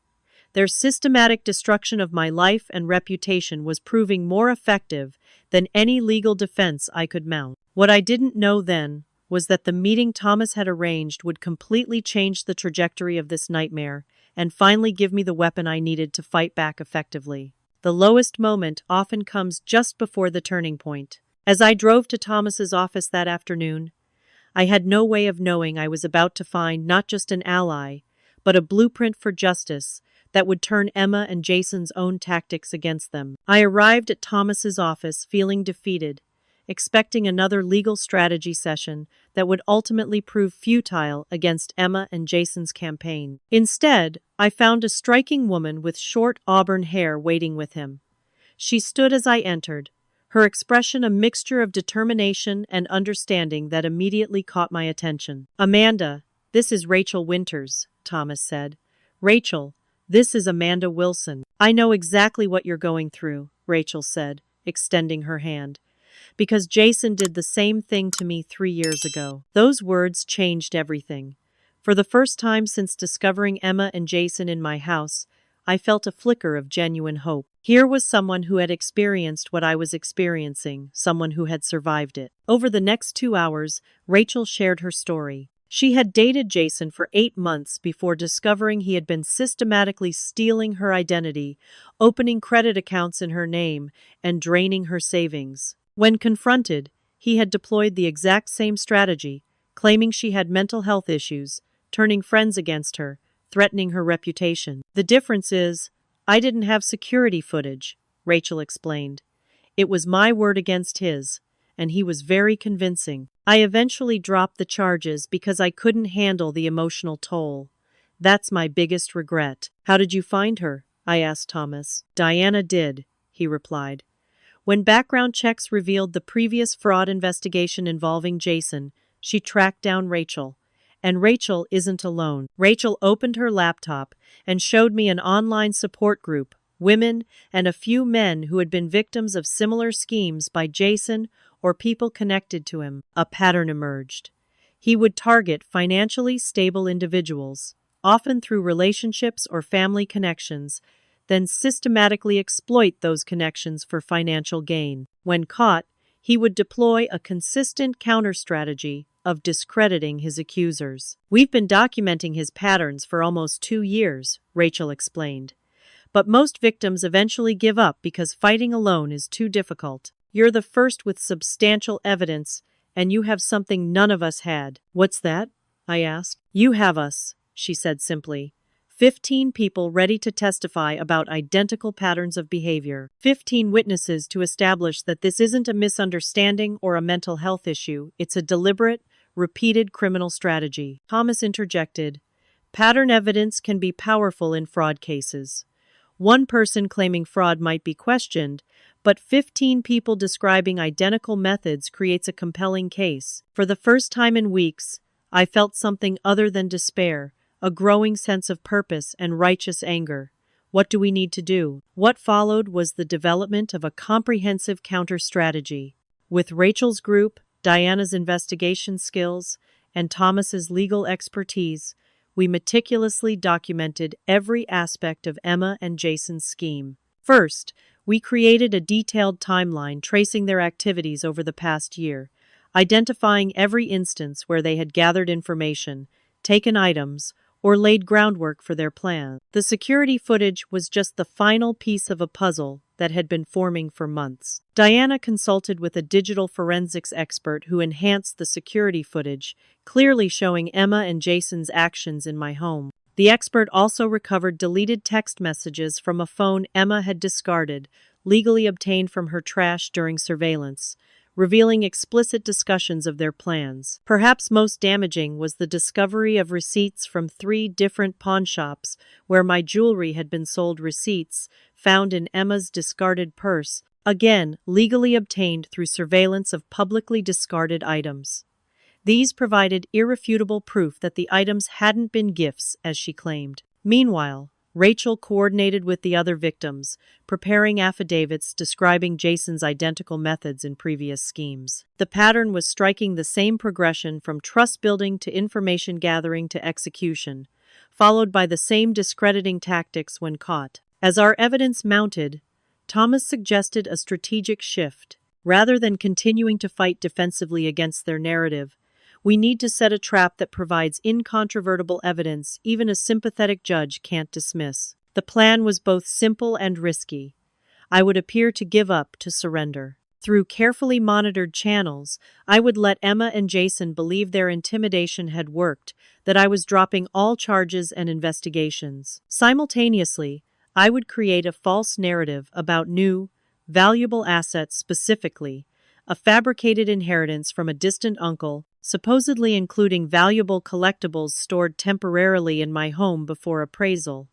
Their systematic destruction of my life and reputation was proving more effective than any legal defense I could mount. What I didn't know then was that the meeting Thomas had arranged would completely change the trajectory of this nightmare and finally give me the weapon I needed to fight back effectively. The lowest moment often comes just before the turning point. As I drove to Thomas's office that afternoon, I had no way of knowing I was about to find not just an ally, but a blueprint for justice that would turn Emma and Jason's own tactics against them. I arrived at Thomas's office feeling defeated, expecting another legal strategy session that would ultimately prove futile against Emma and Jason's campaign. Instead, I found a striking woman with short auburn hair waiting with him. She stood as I entered, her expression a mixture of determination and understanding that immediately caught my attention. "Amanda, this is Rachel Winters," Thomas said. "Rachel, this is Amanda Wilson." "I know exactly what you're going through," Rachel said, extending her hand. because Jason did the same thing to me 3 years ago." Those words changed everything. For the first time since discovering Emma and Jason in my house, I felt a flicker of genuine hope. Here was someone who had experienced what I was experiencing, someone who had survived it. Over the next 2 hours, Rachel shared her story. She had dated Jason for 8 months before discovering he had been systematically stealing her identity, opening credit accounts in her name, and draining her savings. When confronted, he had deployed the exact same strategy, claiming she had mental health issues, turning friends against her, threatening her reputation. "The difference is, I didn't have security footage," Rachel explained. "It was my word against his, and he was very convincing. I eventually dropped the charges because I couldn't handle the emotional toll. That's my biggest regret." "How did you find her?" I asked Thomas. "Diana did," he replied. "When background checks revealed the previous fraud investigation involving Jason, she tracked down Rachel. And Rachel isn't alone." Rachel opened her laptop and showed me an online support group, women and a few men who had been victims of similar schemes by Jason or people connected to him. A pattern emerged. He would target financially stable individuals, often through relationships or family connections, then systematically exploit those connections for financial gain. When caught, he would deploy a consistent counter-strategy of discrediting his accusers. "We've been documenting his patterns for almost 2 years," Rachel explained. "But most victims eventually give up because fighting alone is too difficult. You're the first with substantial evidence, and you have something none of us had." "What's that?" I asked. "You have us," she said simply. 15 people ready to testify about identical patterns of behavior. 15 witnesses to establish that this isn't a misunderstanding or a mental health issue, it's a deliberate, repeated criminal strategy. Thomas interjected, "Pattern evidence can be powerful in fraud cases. One person claiming fraud might be questioned, but 15 people describing identical methods creates a compelling case." For the first time in weeks, I felt something other than despair, a growing sense of purpose and righteous anger. What do we need to do? What followed was the development of a comprehensive counter-strategy. With Rachel's group, Diana's investigation skills, and Thomas's legal expertise, we meticulously documented every aspect of Emma and Jason's scheme. First, we created a detailed timeline tracing their activities over the past year, identifying every instance where they had gathered information, taken items, or laid groundwork for their plan. The security footage was just the final piece of a puzzle that had been forming for months. Diana consulted with a digital forensics expert who enhanced the security footage, clearly showing Emma and Jason's actions in my home. The expert also recovered deleted text messages from a phone Emma had discarded, legally obtained from her trash during surveillance, revealing explicit discussions of their plans. Perhaps most damaging was the discovery of receipts from 3 different pawnshops where my jewelry had been sold. Receipts found in Emma's discarded purse, again legally obtained through surveillance of publicly discarded items. These provided irrefutable proof that the items hadn't been gifts, as she claimed. Meanwhile, Rachel coordinated with the other victims, preparing affidavits describing Jason's identical methods in previous schemes. The pattern was striking the same progression from trust building to information gathering to execution, followed by the same discrediting tactics when caught. As our evidence mounted, Thomas suggested a strategic shift. Rather than continuing to fight defensively against their narrative, we need to set a trap that provides incontrovertible evidence even a sympathetic judge can't dismiss. The plan was both simple and risky. I would appear to give up, to surrender. Through carefully monitored channels, I would let Emma and Jason believe their intimidation had worked, that I was dropping all charges and investigations. Simultaneously, I would create a false narrative about new, valuable assets, specifically a fabricated inheritance from a distant uncle, supposedly including valuable collectibles stored temporarily in my home before appraisal.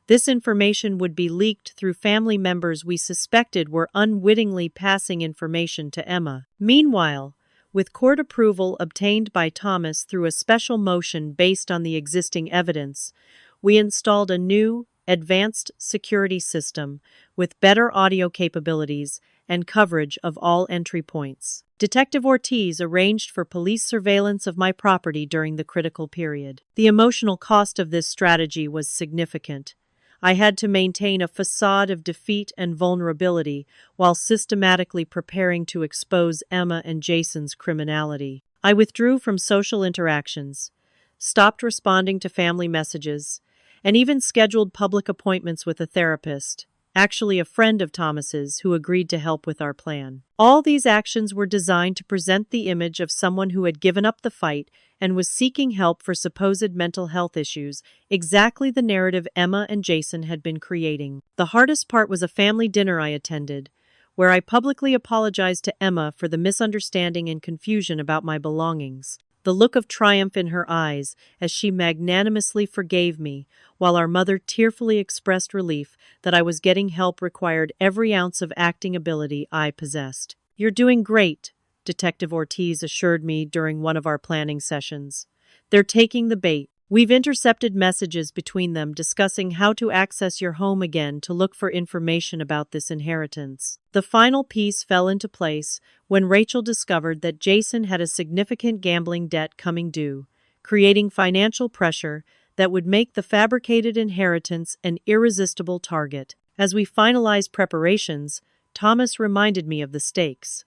This information would be leaked through family members we suspected were unwittingly passing information to Emma. Meanwhile, with court approval obtained by Thomas through a special motion based on the existing evidence, we installed a new, advanced security system with better audio capabilities and coverage of all entry points. Detective Ortiz arranged for police surveillance of my property during the critical period. The emotional cost of this strategy was significant. I had to maintain a facade of defeat and vulnerability while systematically preparing to expose Emma and Jason's criminality. I withdrew from social interactions, stopped responding to family messages, and even scheduled public appointments with a therapist, actually a friend of Thomas's who agreed to help with our plan. All these actions were designed to present the image of someone who had given up the fight and was seeking help for supposed mental health issues, exactly the narrative Emma and Jason had been creating. The hardest part was a family dinner I attended, where I publicly apologized to Emma for the misunderstanding and confusion about my belongings. The look of triumph in her eyes as she magnanimously forgave me, while our mother tearfully expressed relief that I was getting help required every ounce of acting ability I possessed. "You're doing great," Detective Ortiz assured me during one of our planning sessions. "They're taking the bait. We've intercepted messages between them discussing how to access your home again to look for information about this inheritance." The final piece fell into place when Rachel discovered that Jason had a significant gambling debt coming due, creating financial pressure that would make the fabricated inheritance an irresistible target. As we finalized preparations, Thomas reminded me of the stakes.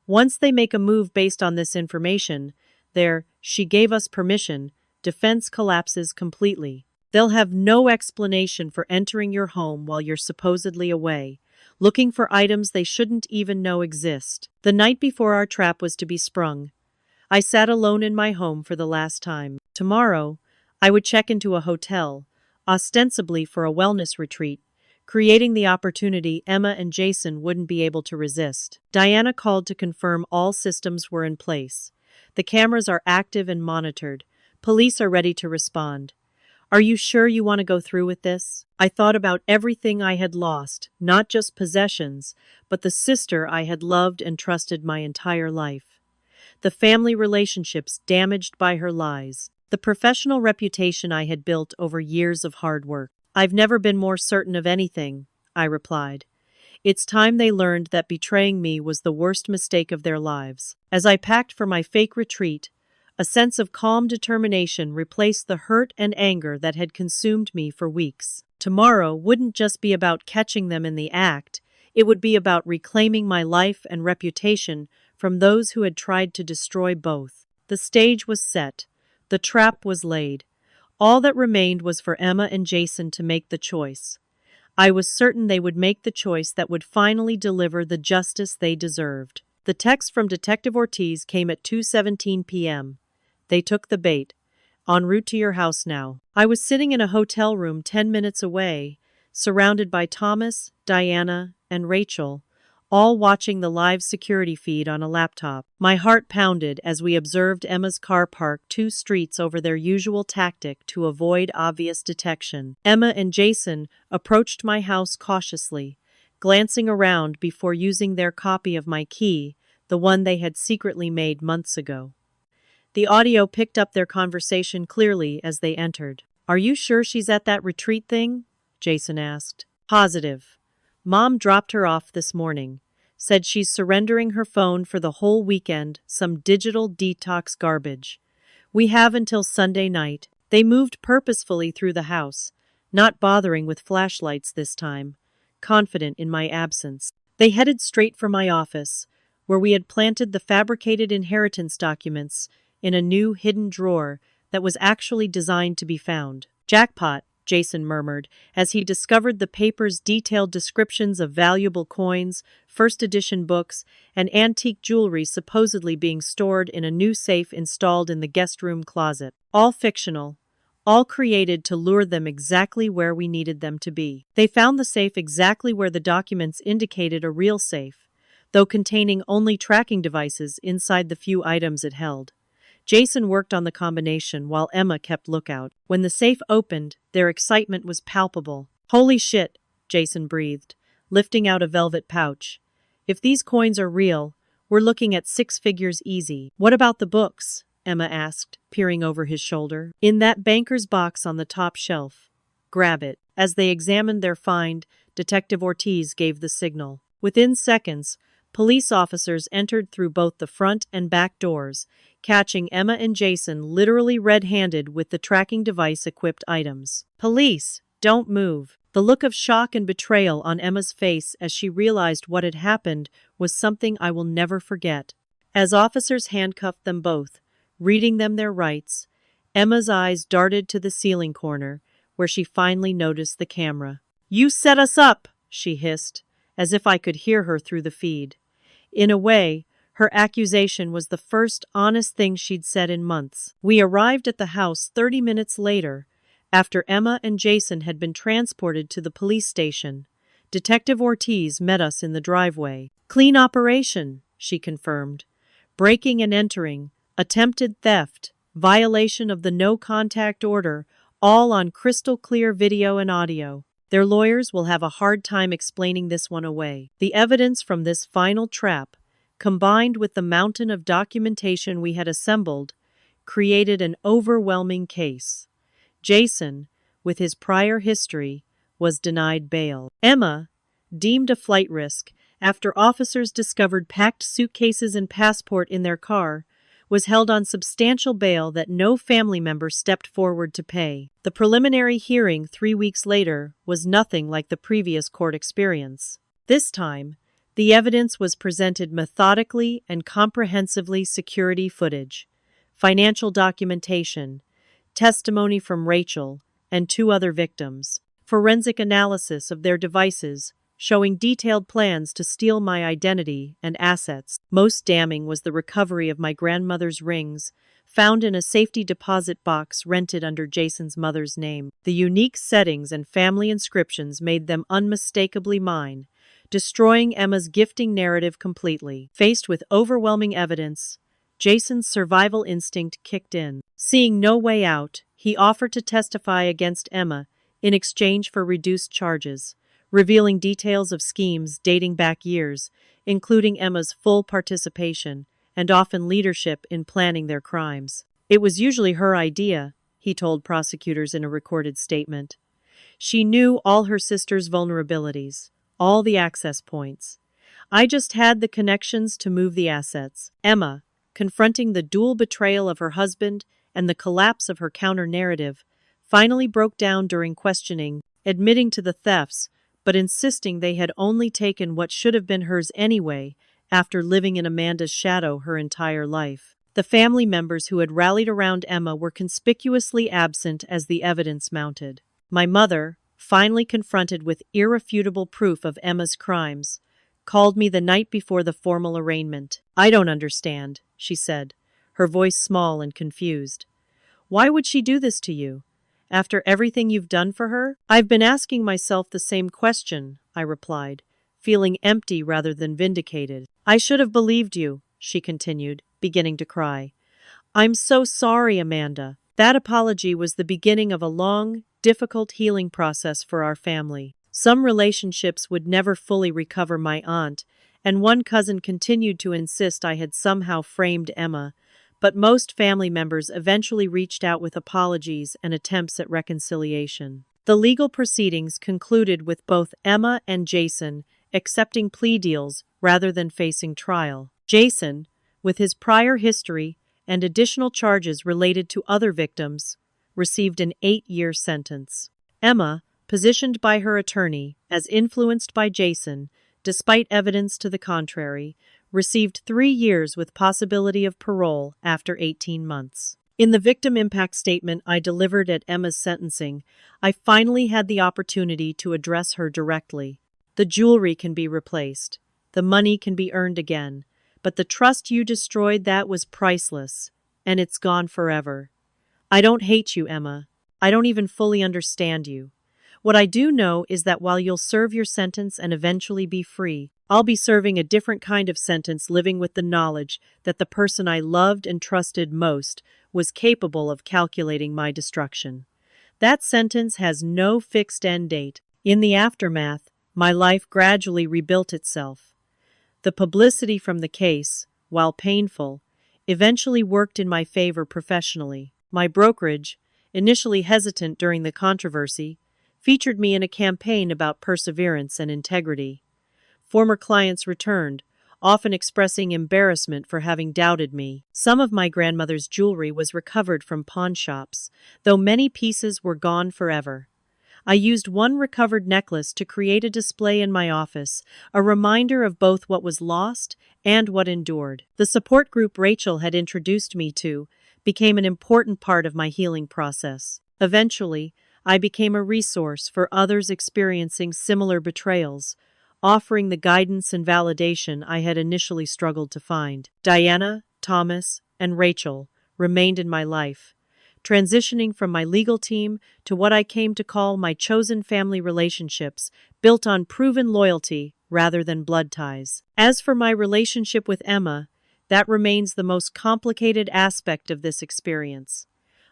Once they make a move based on this information, she gave us permission, defense collapses completely. They'll have no explanation for entering your home while you're supposedly away, looking for items they shouldn't even know exist. The night before our trap was to be sprung, I sat alone in my home for the last time. Tomorrow, I would check into a hotel, ostensibly for a wellness retreat, creating the opportunity Emma and Jason wouldn't be able to resist. Diana called to confirm all systems were in place. "The cameras are active and monitored. Police are ready to respond. Are you sure you want to go through with this?" I thought about everything I had lost, not just possessions, but the sister I had loved and trusted my entire life. The family relationships damaged by her lies. The professional reputation I had built over years of hard work. "I've never been more certain of anything," I replied. "It's time they learned that betraying me was the worst mistake of their lives." As I packed for my fake retreat, a sense of calm determination replaced the hurt and anger that had consumed me for weeks. Tomorrow wouldn't just be about catching them in the act, it would be about reclaiming my life and reputation from those who had tried to destroy both. The stage was set. The trap was laid. All that remained was for Emma and Jason to make the choice. I was certain they would make the choice that would finally deliver the justice they deserved. The text from Detective Ortiz came at 2:17 p.m. "They took the bait. En route to your house now." I was sitting in a hotel room 10 minutes away, surrounded by Thomas, Diana, and Rachel, all watching the live security feed on a laptop. My heart pounded as we observed Emma's car parked 2 streets over their usual tactic to avoid obvious detection. Emma and Jason approached my house cautiously, glancing around before using their copy of my key, the one they had secretly made months ago. The audio picked up their conversation clearly as they entered. "Are you sure she's at that retreat thing?" Jason asked. "Positive. Mom dropped her off this morning. Said she's surrendering her phone for the whole weekend, some digital detox garbage. We have until Sunday night." They moved purposefully through the house, not bothering with flashlights this time, confident in my absence. They headed straight for my office, where we had planted the fabricated inheritance documents in a new hidden drawer that was actually designed to be found. "Jackpot," Jason murmured, as he discovered the paper's detailed descriptions of valuable coins, first-edition books, and antique jewelry supposedly being stored in a new safe installed in the guest room closet. All fictional, all created to lure them exactly where we needed them to be. They found the safe exactly where the documents indicated a real safe, though containing only tracking devices inside the few items it held. Jason worked on the combination while Emma kept lookout. When the safe opened, their excitement was palpable. "Holy shit," Jason breathed, lifting out a velvet pouch. "If these coins are real, we're looking at 6 figures easy." "What about the books?" Emma asked, peering over his shoulder. "In that banker's box on the top shelf," Grab it." As they examined their find, Detective Ortiz gave the signal. Within seconds, police officers entered through both the front and back doors, catching Emma and Jason literally red-handed with the tracking device-equipped items. "Police, don't move." The look of shock and betrayal on Emma's face as she realized what had happened was something I will never forget. As officers handcuffed them both, reading them their rights, Emma's eyes darted to the ceiling corner, where she finally noticed the camera. "You set us up!" she hissed, as if I could hear her through the feed. In a way, her accusation was the first honest thing she'd said in months. We arrived at the house 30 minutes later, after Emma and Jason had been transported to the police station. Detective Ortiz met us in the driveway. "Clean operation," she confirmed. "Breaking and entering, attempted theft, violation of the no-contact order, all on crystal-clear video and audio. Their lawyers will have a hard time explaining this one away." The evidence from this final trap, combined with the mountain of documentation we had assembled, created an overwhelming case. Jason, with his prior history, was denied bail. Emma, deemed a flight risk after officers discovered packed suitcases and passport in their car, was held on substantial bail that no family member stepped forward to pay. The preliminary hearing 3 weeks later was nothing like the previous court experience. This time, the evidence was presented methodically and comprehensively: security footage, financial documentation, testimony from Rachel and 2 other victims, forensic analysis of their devices, showing detailed plans to steal my identity and assets. Most damning was the recovery of my grandmother's rings, found in a safety deposit box rented under Jason's mother's name. The unique settings and family inscriptions made them unmistakably mine, destroying Emma's gifting narrative completely. Faced with overwhelming evidence, Jason's survival instinct kicked in. Seeing no way out, he offered to testify against Emma in exchange for reduced charges, revealing details of schemes dating back years, including Emma's full participation and often leadership in planning their crimes. "It was usually her idea," he told prosecutors in a recorded statement. "She knew all her sister's vulnerabilities, all the access points. I just had the connections to move the assets." Emma, confronting the dual betrayal of her husband and the collapse of her counter-narrative, finally broke down during questioning, admitting to the thefts, but insisting they had only taken what should have been hers anyway, after living in Amanda's shadow her entire life. The family members who had rallied around Emma were conspicuously absent as the evidence mounted. My mother, finally confronted with irrefutable proof of Emma's crimes, called me the night before the formal arraignment. "I don't understand," she said, her voice small and confused. "Why would she do this to you? After everything you've done for her?" "I've been asking myself the same question," I replied, feeling empty rather than vindicated. "I should have believed you," she continued, beginning to cry. "I'm so sorry, Amanda." That apology was the beginning of a long, difficult healing process for our family. Some relationships would never fully recover my aunt, and one cousin continued to insist I had somehow framed Emma, but most family members eventually reached out with apologies and attempts at reconciliation. The legal proceedings concluded with both Emma and Jason accepting plea deals rather than facing trial. Jason, with his prior history and additional charges related to other victims, received an 8-year sentence. Emma, positioned by her attorney as influenced by Jason, despite evidence to the contrary, received 3 years with possibility of parole after 18 months. In the victim impact statement I delivered at Emma's sentencing, I finally had the opportunity to address her directly. "The jewelry can be replaced. The money can be earned again. But the trust you destroyed, that was priceless. And it's gone forever. I don't hate you, Emma. I don't even fully understand you. What I do know is that while you'll serve your sentence and eventually be free, I'll be serving a different kind of sentence, living with the knowledge that the person I loved and trusted most was capable of calculating my destruction. That sentence has no fixed end date. In the aftermath, my life gradually rebuilt itself. The publicity from the case, while painful, eventually worked in my favor professionally. My brokerage, initially hesitant during the controversy, featured me in a campaign about perseverance and integrity. Former clients returned, often expressing embarrassment for having doubted me. Some of my grandmother's jewelry was recovered from pawn shops, though many pieces were gone forever. I used one recovered necklace to create a display in my office, a reminder of both what was lost and what endured. The support group Rachel had introduced me to became an important part of my healing process. Eventually, I became a resource for others experiencing similar betrayals, offering the guidance and validation I had initially struggled to find. Diana, Thomas, and Rachel remained in my life, transitioning from my legal team to what I came to call my chosen family relationships, built on proven loyalty rather than blood ties. As for my relationship with Emma, that remains the most complicated aspect of this experience.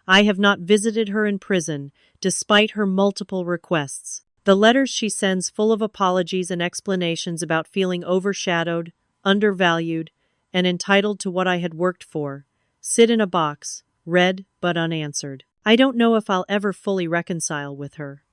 I have not visited her in prison, despite her multiple requests. The letters she sends, full of apologies and explanations about feeling overshadowed, undervalued, and entitled to what I had worked for, sit in a box, read but unanswered. I don't know if I'll ever fully reconcile with her.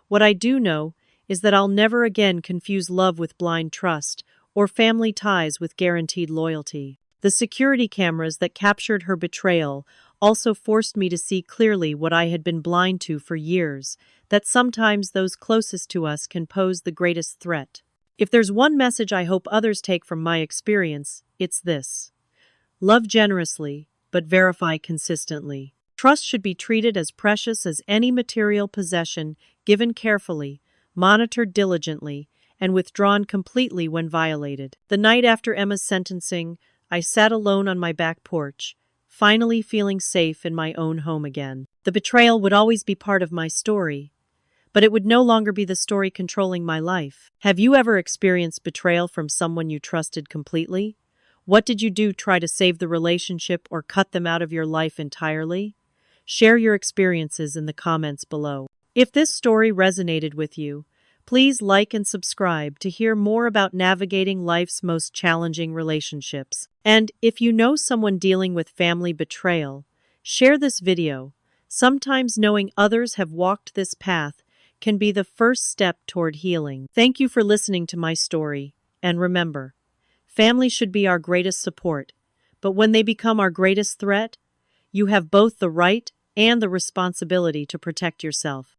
What I do know is that I'll never again confuse love with blind trust or family ties with guaranteed loyalty. The security cameras that captured her betrayal also forced me to see clearly what I had been blind to for years, that sometimes those closest to us can pose the greatest threat. If there's one message I hope others take from my experience, it's this: love generously, but verify consistently. Trust should be treated as precious as any material possession, given carefully, monitored diligently, and withdrawn completely when violated. The night after Emma's sentencing, I sat alone on my back porch, finally feeling safe in my own home again. The betrayal would always be part of my story, but it would no longer be the story controlling my life. Have you ever experienced betrayal from someone you trusted completely? What did you do? Try to save the relationship or cut them out of your life entirely? Share your experiences in the comments below. If this story resonated with you, please like and subscribe to hear more about navigating life's most challenging relationships. And if you know someone dealing with family betrayal, share this video. Sometimes knowing others have walked this path can be the first step toward healing. Thank you for listening to my story, and remember, family should be our greatest support, but when they become our greatest threat, you have both the right and the responsibility to protect yourself.